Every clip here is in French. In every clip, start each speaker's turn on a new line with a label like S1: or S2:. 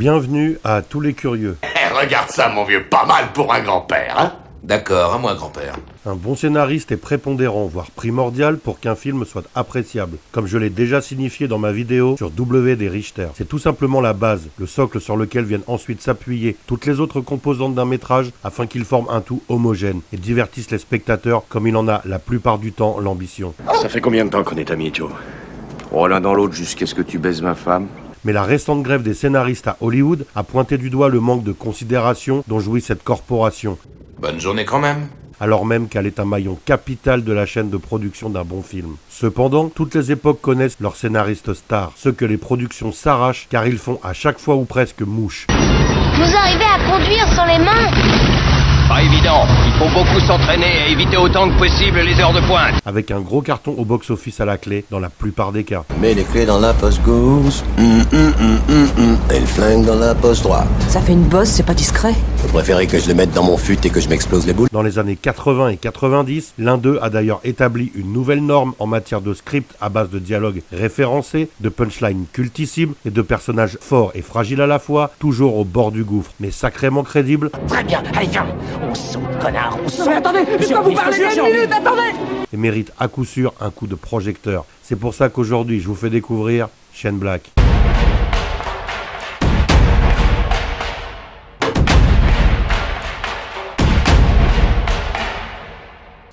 S1: Bienvenue à tous les curieux.
S2: Regarde ça, mon vieux, pas mal pour un grand-père, hein?
S3: D'accord, à moi, grand-père.
S1: Un bon scénariste est prépondérant, voire primordial pour qu'un film soit appréciable, comme je l'ai déjà signifié dans ma vidéo sur W des Richter. C'est tout simplement la base, le socle sur lequel viennent ensuite s'appuyer toutes les autres composantes d'un métrage afin qu'ils forment un tout homogène et divertissent les spectateurs comme il en a la plupart du temps l'ambition.
S4: Ça fait combien de temps qu'on est amis, Joe?
S5: Oh, l'un dans l'autre jusqu'à ce que tu baises ma femme.
S1: Mais la récente grève des scénaristes à Hollywood a pointé du doigt le manque de considération dont jouit cette corporation.
S3: Bonne journée quand même.
S1: Alors même qu'elle est un maillon capital de la chaîne de production d'un bon film. Cependant, toutes les époques connaissent leurs scénaristes stars, ceux que les productions s'arrachent car ils font à chaque fois ou presque mouche.
S6: Vous arrivez à conduire sans les mains?
S7: Pas évident, il faut beaucoup s'entraîner et éviter autant que possible les heures de pointe.
S1: Avec un gros carton au box-office à la clé dans la plupart des cas.
S5: Mets les clés dans la poche gauche. Et le flingue dans la poche droite.
S8: Ça fait une bosse, c'est pas discret.
S5: Vous préférez que je le mette dans mon fut et que je m'explose les boules?
S1: Dans les années 80 et 90, l'un d'eux a d'ailleurs établi une nouvelle norme en matière de script à base de dialogues référencés, de punchlines cultissimes et de personnages forts et fragiles à la fois, toujours au bord du gouffre, mais sacrément crédibles.
S9: Très bien, allez viens, on saute, connard, on saute.
S8: Mais attendez, je dois vous parler d'une minute, attendez!
S1: Et mérite à coup sûr un coup de projecteur. C'est pour ça qu'aujourd'hui je vous fais découvrir Shane Black.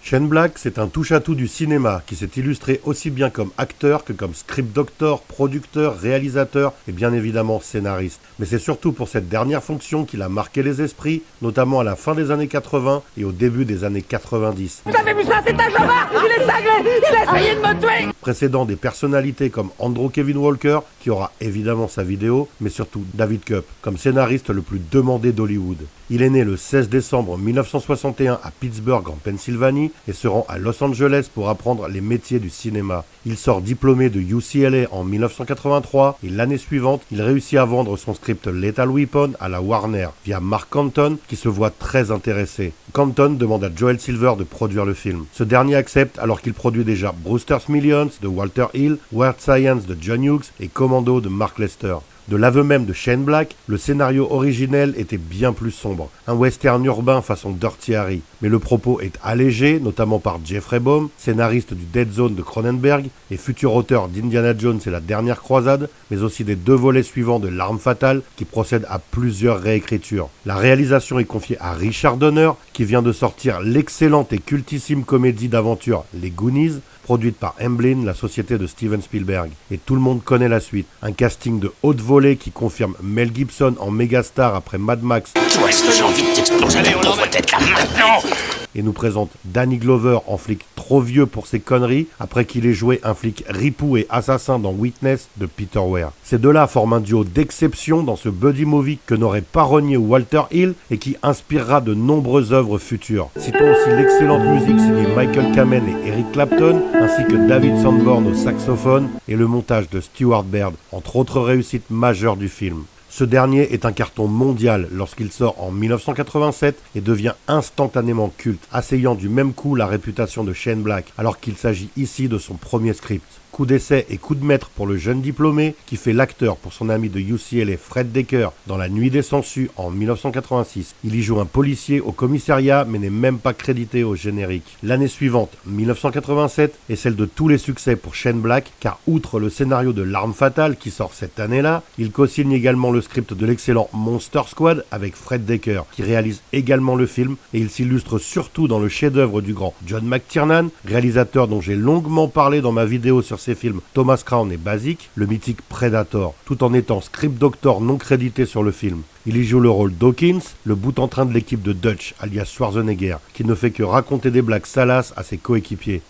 S1: Shane Black, c'est un touche-à-tout du cinéma qui s'est illustré aussi bien comme acteur que comme script doctor, producteur, réalisateur et bien évidemment scénariste. Mais c'est surtout pour cette dernière fonction qu'il a marqué les esprits, notamment à la fin des années 80 et au début des années 90.
S8: Vous avez vu ça, c'est un jambard! Il est cinglé! Il a essayé de me tuer!
S1: Précédant des personnalités comme Andrew Kevin Walker, qui aura évidemment sa vidéo, mais surtout David Koepp, comme scénariste le plus demandé d'Hollywood. Il est né le 16 décembre 1961 à Pittsburgh en Pennsylvanie et se rend à Los Angeles pour apprendre les métiers du cinéma. Il sort diplômé de UCLA en 1983 et l'année suivante, il réussit à vendre son script Lethal Weapon à la Warner via Mark Canton qui se voit très intéressé. Canton demande à Joel Silver de produire le film. Ce dernier accepte alors qu'il produit déjà Brewster's Millions de Walter Hill, Weird Science de John Hughes et Commando de Mark Lester. De l'aveu même de Shane Black, le scénario originel était bien plus sombre, un western urbain façon Dirty Harry. Mais le propos est allégé, notamment par Jeffrey Boam, scénariste du Dead Zone de Cronenberg et futur auteur d'Indiana Jones et la dernière croisade, mais aussi des 2 volets suivants de L'Arme Fatale qui procèdent à plusieurs réécritures. La réalisation est confiée à Richard Donner qui vient de sortir l'excellente et cultissime comédie d'aventure Les Goonies, produite par Amblin, la société de Steven Spielberg. Et tout le monde connaît la suite. Un casting de haute volée qui confirme Mel Gibson en mégastar après Mad Max.
S2: Toi, est-ce que j'ai envie de t'exploser ta pauvre tête là maintenant?
S1: Et nous présente Danny Glover en flic trop vieux pour ses conneries après qu'il ait joué un flic ripou et assassin dans Witness de Peter Weir. Ces deux-là forment un duo d'exception dans ce buddy movie que n'aurait pas renié Walter Hill et qui inspirera de nombreuses œuvres futures. Citons aussi l'excellente musique signée Michael Kamen et Eric Clapton, ainsi que David Sanborn au saxophone et le montage de Stewart Baird, entre autres réussites majeures du film. Ce dernier est un carton mondial lorsqu'il sort en 1987 et devient instantanément culte, asseyant du même coup la réputation de Shane Black, alors qu'il s'agit ici de son premier script. Coup d'essai et coup de maître pour le jeune diplômé qui fait l'acteur pour son ami de UCLA Fred Decker dans La Nuit des Sangsues en 1986. Il y joue un policier au commissariat mais n'est même pas crédité au générique. L'année suivante, 1987, est celle de tous les succès pour Shane Black car outre le scénario de L'Arme Fatale qui sort cette année-là, il co-signe également le script de l'excellent Monster Squad avec Fred Decker qui réalise également le film et il s'illustre surtout dans le chef-d'œuvre du grand John McTiernan, réalisateur dont j'ai longuement parlé dans ma vidéo sur ses films Thomas Crown et Basic, le mythique Predator, tout en étant script doctor non crédité sur le film. Il y joue le rôle d'Hawkins, le bout en train de l'équipe de Dutch, alias Schwarzenegger, qui ne fait que raconter des blagues salaces à ses coéquipiers.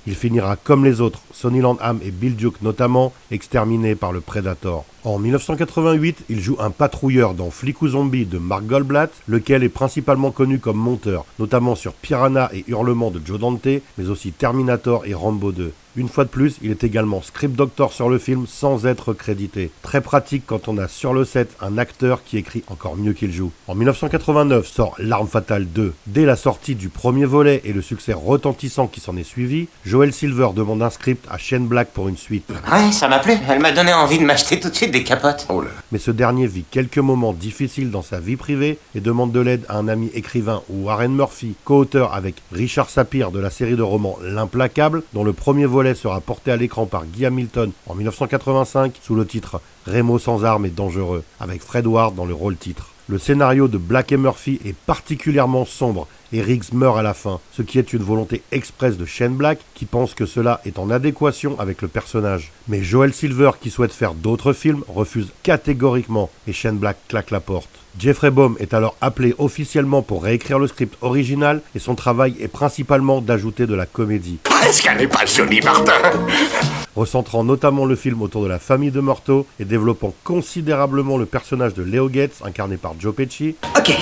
S1: Il finira comme les autres, Sonny Landham et Bill Duke notamment, exterminés par le Predator. En 1988, il joue un patrouilleur dans Flic ou Zombie de Mark Goldblatt, lequel est principalement connu comme monteur, notamment sur Piranha et Hurlement de Joe Dante, mais aussi Terminator et Rambo 2. Une fois de plus, il est également script doctor sur le film sans être crédité. Très pratique quand on a sur le set un acteur qui écrit encore mieux qu'il joue. En 1989 sort L'Arme Fatale 2. Dès la sortie du premier volet et le succès retentissant qui s'en est suivi, Joel Silver demande un script à Shane Black pour une suite.
S9: Ouais, ça m'a plu. Elle m'a donné envie de m'acheter tout de suite des capotes.
S5: Oh là.
S1: Mais ce dernier vit quelques moments difficiles dans sa vie privée et demande de l'aide à un ami écrivain, Warren Murphy, co-auteur avec Richard Sapir de la série de romans L'Implacable, dont le premier volet sera porté à l'écran par Guy Hamilton en 1985 sous le titre Remo sans armes et dangereux, avec Fred Ward dans le rôle titre. Le scénario de Black et Murphy est particulièrement sombre et Riggs meurt à la fin, ce qui est une volonté expresse de Shane Black qui pense que cela est en adéquation avec le personnage. Mais Joel Silver, qui souhaite faire d'autres films, refuse catégoriquement et Shane Black claque la porte. Jeffrey Baum est alors appelé officiellement pour réécrire le script original et son travail est principalement d'ajouter de la comédie.
S4: Est-ce qu'elle n'est pas jolie, Martin?
S1: Recentrant notamment le film autour de la famille de Murtaugh et développant considérablement le personnage de Leo Gates, incarné par Joe Pesci.
S9: Ok,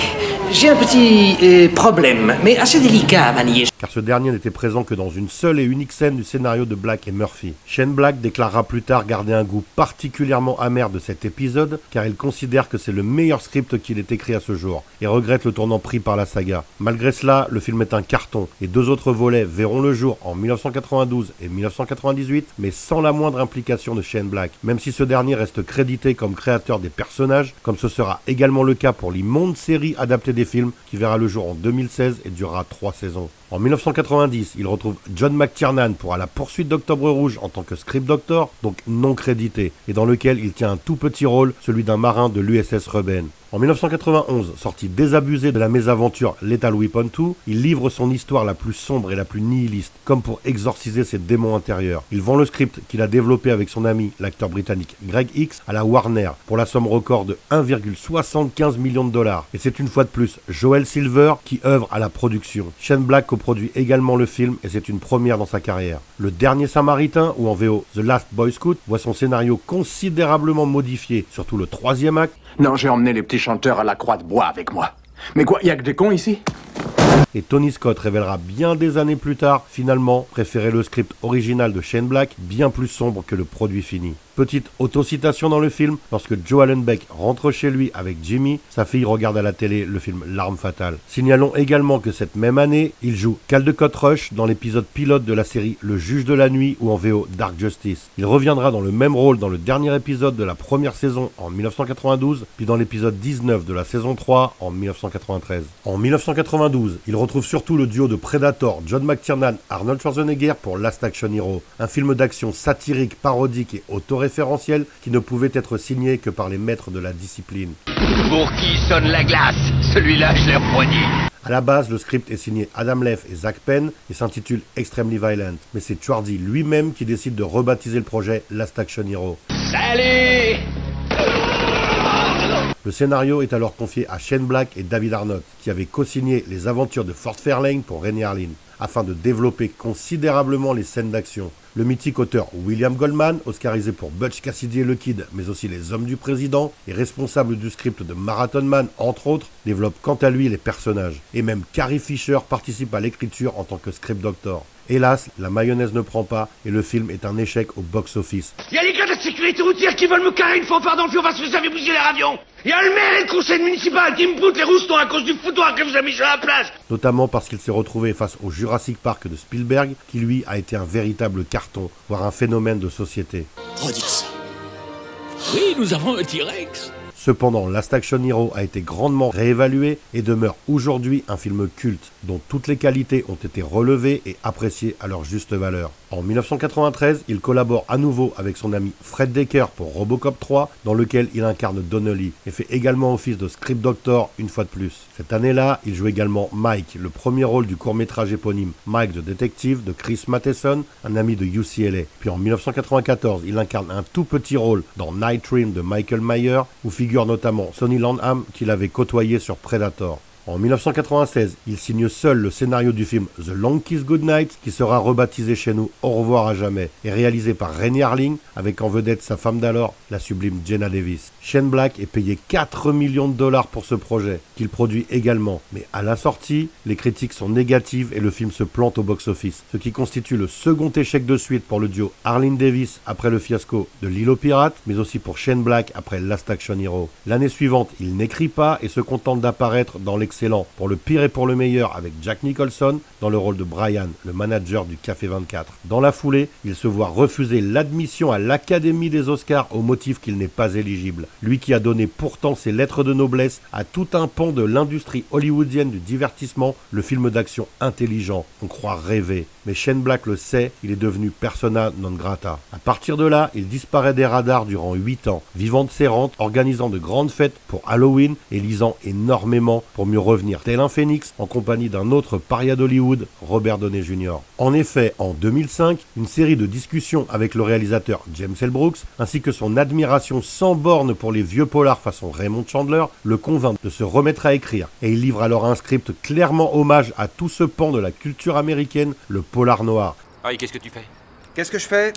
S9: j'ai un petit problème, mais assez délicat à manier.
S1: Car ce dernier n'était présent que dans une seule et unique scène du scénario de Black et Murphy. Shane Black déclarera plus tard garder un goût particulièrement amer de cet épisode, car il considère que c'est le meilleur script qu'il ait écrit à ce jour, et regrette le tournant pris par la saga. Malgré cela, le film est un carton, et 2 autres volets verront le jour en 1992 et 1998, mais sans la moindre implication de Shane Black, même si ce dernier reste crédité comme créateur des personnages, comme ce sera également le cas pour l'immonde série adaptée des films, qui verra le jour en 2016 et durera 3 saisons. En 1990, il retrouve John McTiernan pour À la poursuite d'Octobre Rouge en tant que script doctor, donc non crédité, et dans lequel il tient un tout petit rôle, celui d'un marin de l'USS Rebane. En 1991, sorti désabusé de la mésaventure Lethal Weapon 2, il livre son histoire la plus sombre et la plus nihiliste, comme pour exorciser ses démons intérieurs. Il vend le script qu'il a développé avec son ami, l'acteur britannique Greg Hicks, à la Warner, pour la somme record de 1,75 million de dollars. Et c'est une fois de plus Joel Silver qui œuvre à la production. Shane Black coproduit également le film et c'est une première dans sa carrière. Le Dernier Samaritain, ou en VO The Last Boy Scout, voit son scénario considérablement modifié, surtout le 3e acte.
S10: Non, j'ai emmené les petits chanteurs à la Croix de Bois avec moi. Mais quoi, y a que des cons ici?
S1: Et Tony Scott révélera bien des années plus tard, finalement, préférer le script original de Shane Black, bien plus sombre que le produit fini. Petite autocitation dans le film, lorsque Joe Allenbeck rentre chez lui avec Jimmy, sa fille regarde à la télé le film L'Arme Fatale. Signalons également que cette même année, il joue Caldecott Rush dans l'épisode pilote de la série Le Juge de la Nuit ou en VO Dark Justice. Il reviendra dans le même rôle dans le dernier épisode de la première saison en 1992, puis dans l'épisode 19 de la saison 3 en 1993. En 1992, il retrouve surtout le duo de Predator, John McTiernan, Arnold Schwarzenegger pour Last Action Hero, un film d'action satirique, parodique et autoréférentiel qui ne pouvait être signé que par les maîtres de la discipline.
S7: Pour qui sonne la glace? Celui-là, je l'ai refroidi.
S1: À la base, le script est signé Adam Leff et Zach Penn et s'intitule Extremely Violent, mais c'est Schwarzy lui-même qui décide de rebaptiser le projet Last Action Hero.
S7: Salut!
S1: Le scénario est alors confié à Shane Black et David Arnott, qui avaient co-signé les aventures de Fort Fairlane pour Rennie Harlin, afin de développer considérablement les scènes d'action. Le mythique auteur William Goldman, oscarisé pour Butch Cassidy et le Kid, mais aussi Les Hommes du Président, et responsable du script de Marathon Man, entre autres, développe quant à lui les personnages. Et même Carrie Fisher participe à l'écriture en tant que script doctor. Hélas, la mayonnaise ne prend pas et le film est un échec au box-office.
S2: Il y a les gars de la sécurité routière qui veulent me carrer une fanfare dans le fion parce que vous avez bousillé leur avion. Il y a le maire et le conseil municipal qui me boutent les roustons à cause du foutoir que vous avez mis sur la place.
S1: Notamment parce qu'il s'est retrouvé face au Jurassic Park de Spielberg, qui lui a été un véritable carton, voire un phénomène de société.
S2: Redites ça.
S11: Oui, nous avons un T-Rex.
S1: Cependant, Last Action Hero a été grandement réévalué et demeure aujourd'hui un film culte, dont toutes les qualités ont été relevées et appréciées à leur juste valeur. En 1993, il collabore à nouveau avec son ami Fred Decker pour Robocop 3, dans lequel il incarne Donnelly, et fait également office de script doctor une fois de plus. Cette année-là, il joue également Mike, le premier rôle du court-métrage éponyme Mike the Detective de Chris Matheson, un ami de UCLA. Puis en 1994, il incarne un tout petit rôle dans Night Dream de Michael Mayer, où figure notamment Sonny Landham qu'il avait côtoyé sur Predator. En 1996, il signe seul le scénario du film The Long Kiss Goodnight, qui sera rebaptisé chez nous Au revoir à jamais, et réalisé par Rennie Harlin, avec en vedette sa femme d'alors, la sublime Jenna Davis. Shane Black est payé 4 millions de dollars pour ce projet, qu'il produit également. Mais à la sortie, les critiques sont négatives et le film se plante au box-office, ce qui constitue le second échec de suite pour le duo Harlin Davis après le fiasco de L'Île aux Pirates, mais aussi pour Shane Black après Last Action Hero. L'année suivante, il n'écrit pas et se contente d'apparaître dans l'excellent excellent pour le pire et pour le meilleur avec Jack Nicholson dans le rôle de Brian, le manager du Café 24. Dans la foulée, il se voit refuser l'admission à l'Académie des Oscars au motif qu'il n'est pas éligible. Lui qui a donné pourtant ses lettres de noblesse à tout un pan de l'industrie hollywoodienne du divertissement, le film d'action intelligent, on croit rêver. Mais Shane Black le sait, il est devenu persona non grata. À partir de là, il disparaît des radars durant 8 ans, vivant de ses rentes, organisant de grandes fêtes pour Halloween et lisant énormément pour mieux revenir tel un phénix en compagnie d'un autre paria d'Hollywood, Robert Downey Jr. En effet, en 2005, une série de discussions avec le réalisateur James L. Brooks, ainsi que son admiration sans borne pour les vieux polars façon Raymond Chandler, le convainc de se remettre à écrire. Et il livre alors un script clairement hommage à tout ce pan de la culture américaine, le polar noir.
S3: Ah, et qu'est-ce que tu fais?
S5: Qu'est-ce que je fais?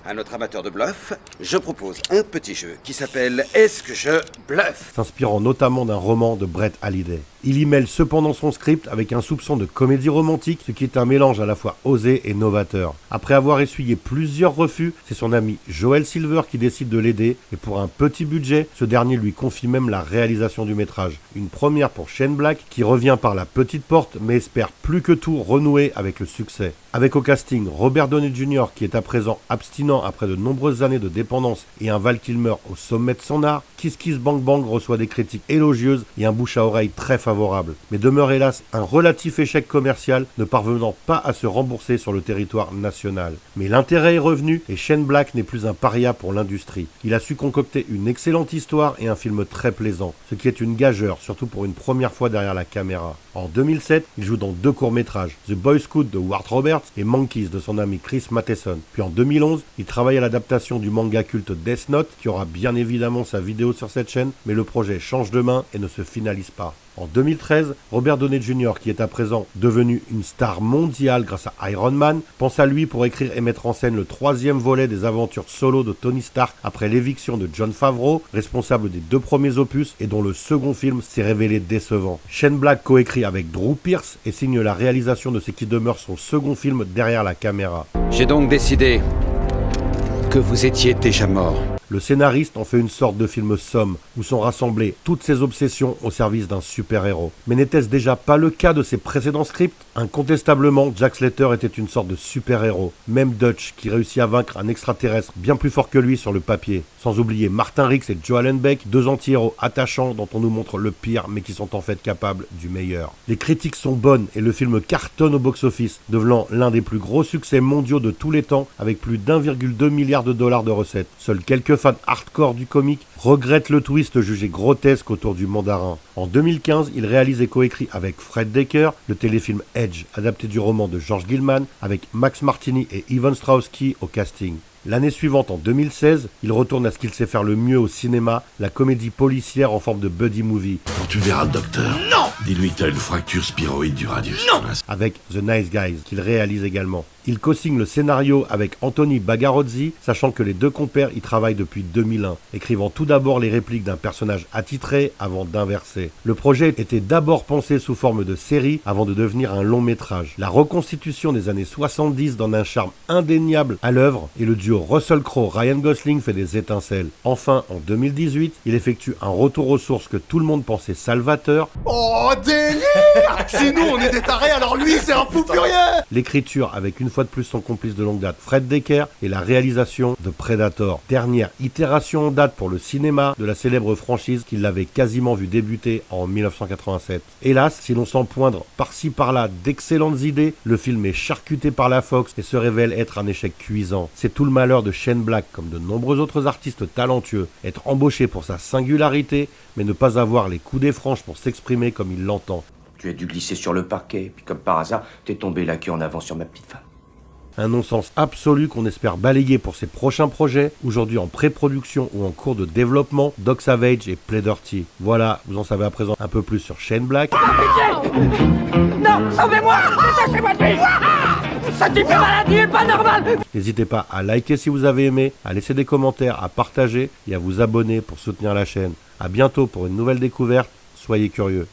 S5: À notre amateur de bluff, je propose un petit jeu qui s'appelle « Est-ce que je bluffe ?»
S1: s'inspirant notamment d'un roman de Brett Halliday. Il y mêle cependant son script avec un soupçon de comédie romantique, ce qui est un mélange à la fois osé et novateur. Après avoir essuyé plusieurs refus, c'est son ami Joel Silver qui décide de l'aider, et pour un petit budget, ce dernier lui confie même la réalisation du métrage. Une première pour Shane Black, qui revient par la petite porte, mais espère plus que tout renouer avec le succès. Avec au casting Robert Downey Jr. qui est à présent abstinent après de nombreuses années de dépendance et un Val Kilmer au sommet de son art, Kiss Kiss Bang Bang reçoit des critiques élogieuses et un bouche à oreille très favorable, mais demeure hélas un relatif échec commercial, ne parvenant pas à se rembourser sur le territoire national. Mais l'intérêt est revenu et Shane Black n'est plus un paria pour l'industrie. Il a su concocter une excellente histoire et un film très plaisant, ce qui est une gageure, surtout pour une première fois derrière la caméra. En 2007, il joue dans 2 courts-métrages, The Boy Scout de Ward Roberts et Monkeys de son ami Chris Matheson. Puis en 2011, il travaille à l'adaptation du manga culte Death Note, qui aura bien évidemment sa vidéo sur cette chaîne, mais le projet change de main et ne se finalise pas. En 2013, Robert Downey Jr., qui est à présent devenu une star mondiale grâce à Iron Man, pense à lui pour écrire et mettre en scène le 3e volet des aventures solo de Tony Stark après l'éviction de Jon Favreau, responsable des 2 premiers opus et dont le second film s'est révélé décevant. Shane Black coécrit avec Drew Pearce et signe la réalisation de ce qui demeure son second film derrière la caméra.
S12: J'ai donc décidé que vous étiez déjà mort.
S1: Le scénariste en fait une sorte de film somme, où sont rassemblées toutes ses obsessions au service d'un super-héros. Mais n'était-ce déjà pas le cas de ses précédents scripts? Incontestablement, Jack Slater était une sorte de super-héros. Même Dutch, qui réussit à vaincre un extraterrestre bien plus fort que lui sur le papier. Sans oublier Martin Riggs et Joe Allenbeck, 2 anti-héros attachants dont on nous montre le pire, mais qui sont en fait capables du meilleur. Les critiques sont bonnes et le film cartonne au box-office, devenant l'un des plus gros succès mondiaux de tous les temps, avec plus d'1,2 milliard de dollars de recettes. Seuls quelques fans hardcore du comique regrettent le twist jugé grotesque autour du mandarin. En 2015, il réalise et coécrit avec Fred Dekker le téléfilm Edge, adapté du roman de George Gilman, avec Max Martini et Ivan Strahovski au casting. L'année suivante, en 2016, il retourne à ce qu'il sait faire le mieux au cinéma, la comédie policière en forme de buddy movie.
S4: Quand tu verras le docteur, non, dis-lui que t'as une fracture spiroïde du radius.
S2: Non.
S1: Avec The Nice Guys, qu'il réalise également. Il co-signe le scénario avec Anthony Bagarozzi, sachant que les 2 compères y travaillent depuis 2001, écrivant tout d'abord les répliques d'un personnage attitré avant d'inverser. Le projet était d'abord pensé sous forme de série avant de devenir un long métrage. La reconstitution des années 70 donne un charme indéniable à l'œuvre et le duo Russell Crowe-Ryan Gosling fait des étincelles. Enfin, en 2018, il effectue un retour aux sources que tout le monde pensait salvateur.
S13: Oh, délire! Si nous on est des tarés, alors lui c'est un fou furieux!
S1: L'écriture avec une fois de plus son complice de longue date Fred Dekker et la réalisation de Predator, dernière itération en date pour le cinéma de la célèbre franchise qui l'avait quasiment vu débuter en 1987. Hélas, si l'on sent poindre par-ci par-là d'excellentes idées, le film est charcuté par la Fox et se révèle être un échec cuisant. C'est tout le malheur de Shane Black, comme de nombreux autres artistes talentueux, être embauché pour sa singularité, mais ne pas avoir les coudées franches pour s'exprimer comme il l'entend.
S14: Tu as dû glisser sur le parquet, puis comme par hasard, t'es tombé la queue en avant sur ma petite femme.
S1: Un non-sens absolu qu'on espère balayer pour ses prochains projets, aujourd'hui en pré-production ou en cours de développement, Doc Savage et Play Dirty. Voilà, vous en savez à présent un peu plus sur Shane Black.
S8: Non, sauvez-moi! Détachez-moi de lui! Ce type est malade, il est pas normal!
S1: N'hésitez pas à liker si vous avez aimé, à laisser des commentaires, à partager et à vous abonner pour soutenir la chaîne. A bientôt pour une nouvelle découverte, soyez curieux.